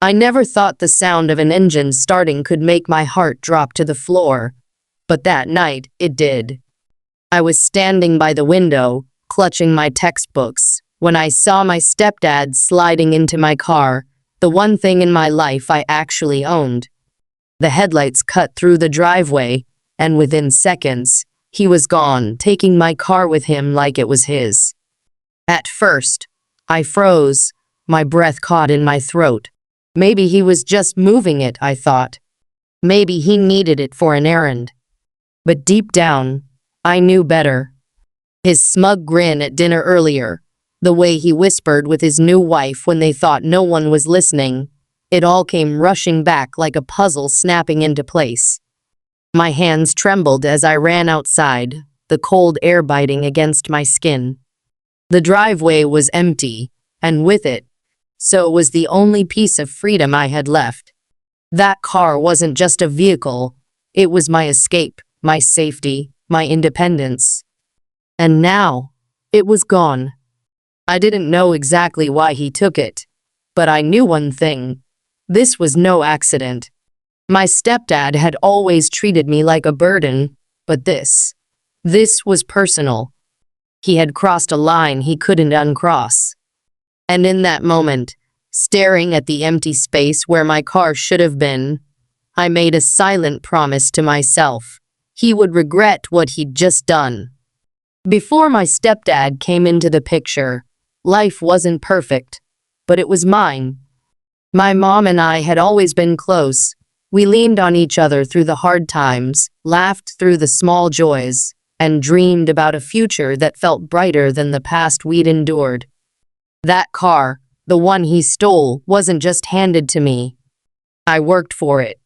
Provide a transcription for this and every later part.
I never thought the sound of an engine starting could make my heart drop to the floor, but that night it did. I was standing by the window, clutching my textbooks, when I saw my stepdad sliding into my car, the one thing in my life I actually owned. The headlights cut through the driveway, and within seconds, he was gone, taking my car with him like it was his. At first, I froze, my breath caught in my throat. Maybe he was just moving it, I thought. Maybe he needed it for an errand. But deep down, I knew better. His smug grin at dinner earlier, the way he whispered with his new wife when they thought no one was listening, it all came rushing back like a puzzle snapping into place. My hands trembled as I ran outside, the cold air biting against my skin. The driveway was empty, and with it, so was the only piece of freedom I had left. That car wasn't just a vehicle, it was my escape, my safety, my independence. And now, it was gone. I didn't know exactly why he took it, but I knew one thing. This was no accident. My stepdad had always treated me like a burden, but this was personal. He had crossed a line he couldn't uncross. And in that moment, staring at the empty space where my car should have been, I made a silent promise to myself. He would regret what he'd just done. Before my stepdad came into the picture, life wasn't perfect, but it was mine. My mom and I had always been close. We leaned on each other through the hard times, laughed through the small joys, and dreamed about a future that felt brighter than the past we'd endured. That car, the one he stole, wasn't just handed to me. I worked for it.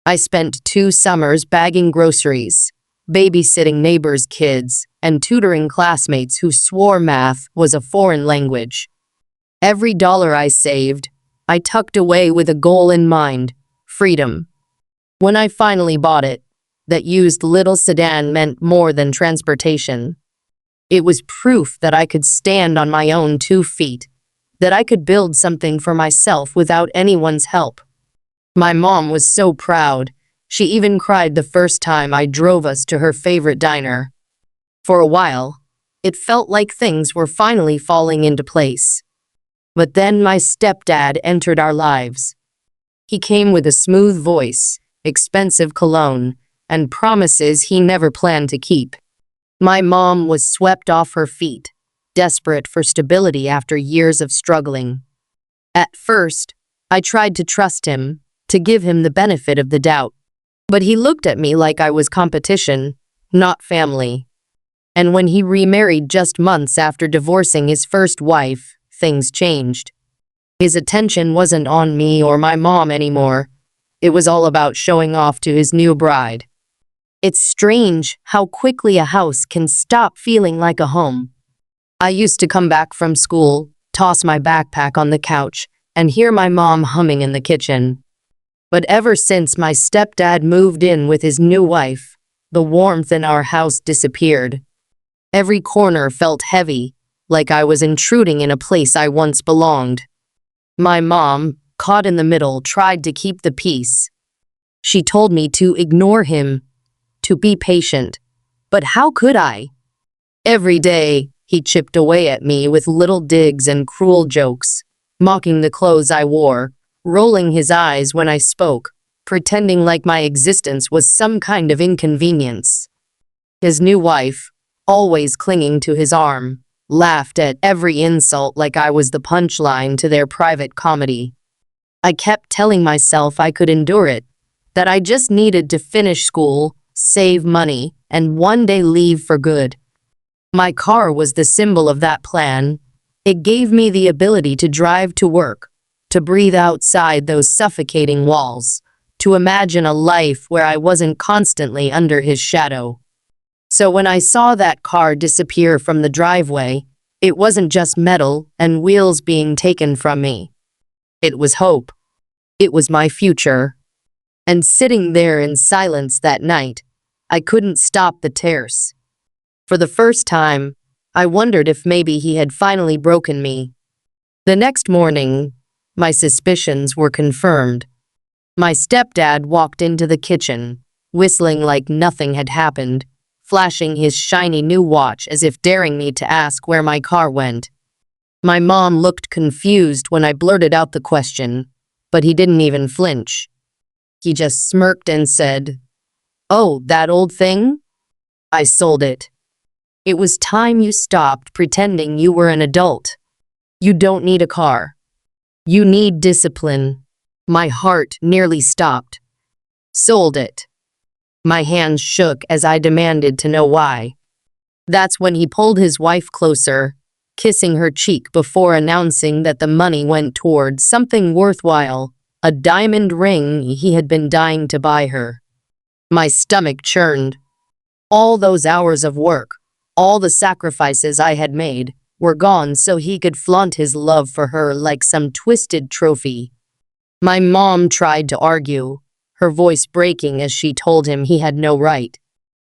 I spent 2 summers bagging groceries, babysitting neighbors' kids, and tutoring classmates who swore math was a foreign language. Every dollar I saved, I tucked away with a goal in mind: freedom. When I finally bought it, that used little sedan meant more than transportation. It was proof that I could stand on my own 2 feet, that I could build something for myself without anyone's help. My mom was so proud. She even cried the first time I drove us to her favorite diner. For a while, it felt like things were finally falling into place. But then my stepdad entered our lives. He came with a smooth voice, expensive cologne, and promises he never planned to keep. My mom was swept off her feet, desperate for stability after years of struggling. At first, I tried to trust him, to give him the benefit of the doubt. But he looked at me like I was competition, not family. And when he remarried just months after divorcing his first wife, things changed. His attention wasn't on me or my mom anymore. It was all about showing off to his new bride. It's strange how quickly a house can stop feeling like a home. I used to come back from school, toss my backpack on the couch, and hear my mom humming in the kitchen. But ever since my stepdad moved in with his new wife, the warmth in our house disappeared. Every corner felt heavy, like I was intruding in a place I once belonged. My mom, caught in the middle, tried to keep the peace. She told me to ignore him, to be patient. But how could I? Every day, he chipped away at me with little digs and cruel jokes, mocking the clothes I wore, rolling his eyes when I spoke, pretending like my existence was some kind of inconvenience. His new wife, always clinging to his arm, laughed at every insult like I was the punchline to their private comedy. I kept telling myself I could endure it, that I just needed to finish school, save money, and one day leave for good. My car was the symbol of that plan. It gave me the ability to drive to work, to breathe outside those suffocating walls, to imagine a life where I wasn't constantly under his shadow. So when I saw that car disappear from the driveway, it wasn't just metal and wheels being taken from me. It was hope. It was my future. And sitting there in silence that night, I couldn't stop the tears. For the first time, I wondered if maybe he had finally broken me. The next morning, My suspicions were confirmed. My stepdad walked into the kitchen, whistling like nothing had happened, flashing his shiny new watch as if daring me to ask where my car went. My mom looked confused when I blurted out the question, but he didn't even flinch. He just smirked and said, "Oh, that old thing? I sold it. It was time you stopped pretending you were an adult. You don't need a car. You need discipline." My heart nearly stopped. Sold it. My hands shook as I demanded to know why. That's when he pulled his wife closer, kissing her cheek before announcing that the money went toward something worthwhile, a diamond ring he had been dying to buy her. My stomach churned. All those hours of work, all the sacrifices I had made, were gone so he could flaunt his love for her like some twisted trophy. My mom tried to argue, her voice breaking as she told him he had no right.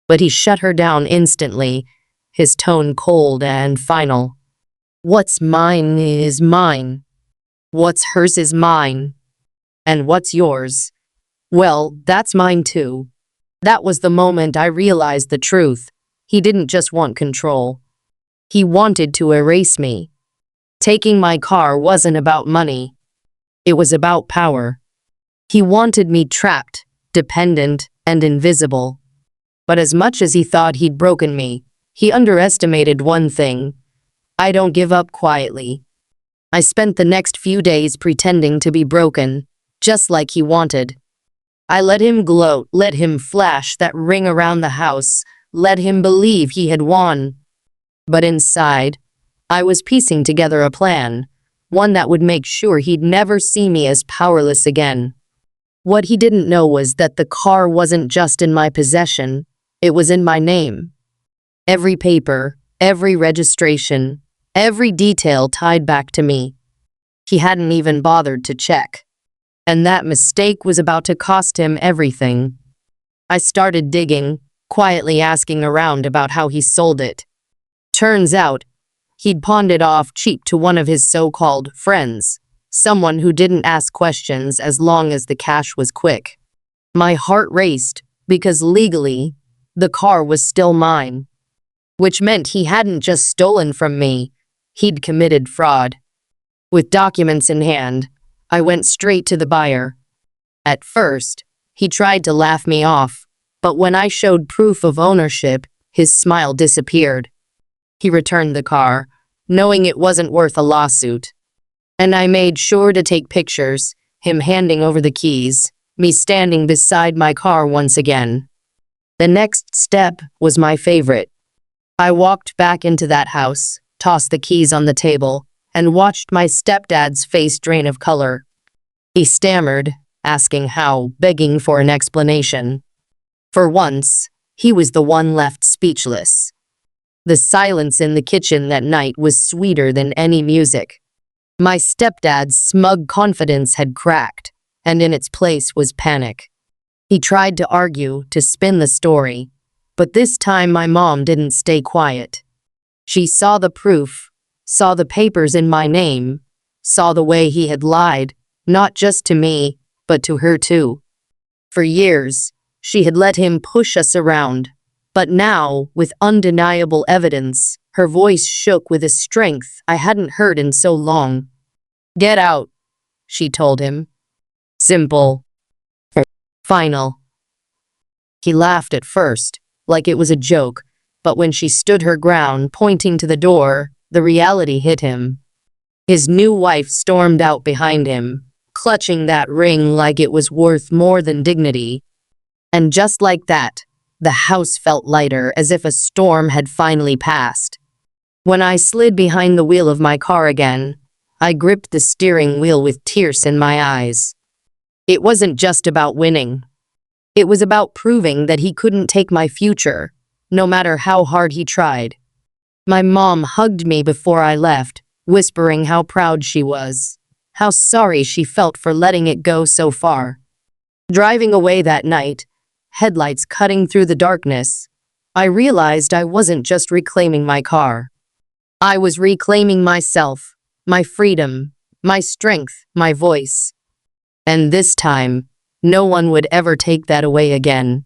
But he shut her down instantly, his tone cold and final. "What's mine is mine. What's hers is mine. And what's yours? Well, that's mine too." That was the moment I realized the truth. He didn't just want control. He wanted to erase me. Taking my car wasn't about money. It was about power. He wanted me trapped, dependent, and invisible. But as much as he thought he'd broken me, he underestimated one thing. I don't give up quietly. I spent the next few days pretending to be broken, just like he wanted. I let him gloat, let him flash that ring around the house, let him believe he had won. But inside, I was piecing together a plan. One that would make sure he'd never see me as powerless again. What he didn't know was that the car wasn't just in my possession, it was in my name. Every paper, every registration, every detail tied back to me. He hadn't even bothered to check. And that mistake was about to cost him everything. I started digging, quietly asking around about how he sold it. Turns out, he'd pawned it off cheap to one of his so-called friends, someone who didn't ask questions as long as the cash was quick. My heart raced because legally, the car was still mine, which meant he hadn't just stolen from me, he'd committed fraud. With documents in hand, I went straight to the buyer. At first, he tried to laugh me off, but when I showed proof of ownership, his smile disappeared. He returned the car, knowing it wasn't worth a lawsuit. And I made sure to take pictures, him handing over the keys, me standing beside my car once again. The next step was my favorite. I walked back into that house, tossed the keys on the table, and watched my stepdad's face drain of color. He stammered, asking how, begging for an explanation. For once, he was the one left speechless. The silence in the kitchen that night was sweeter than any music. My stepdad's smug confidence had cracked, and in its place was panic. He tried to argue, to spin the story, but this time my mom didn't stay quiet. She saw the proof, saw the papers in my name, saw the way he had lied, not just to me, but to her too. For years, she had let him push us around, but now, with undeniable evidence, her voice shook with a strength I hadn't heard in so long. "Get out," she told him. Simple. Final. He laughed at first, like it was a joke, but when she stood her ground, pointing to the door, the reality hit him. His new wife stormed out behind him, clutching that ring like it was worth more than dignity. And just like that, the house felt lighter, as if a storm had finally passed. When I slid behind the wheel of my car again, I gripped the steering wheel with tears in my eyes. It wasn't just about winning. It was about proving that he couldn't take my future, no matter how hard he tried. My mom hugged me before I left, whispering how proud she was, how sorry she felt for letting it go so far. Driving away that night, headlights cutting through the darkness, I realized I wasn't just reclaiming my car. I was reclaiming myself, my freedom, my strength, my voice. And this time, no one would ever take that away again.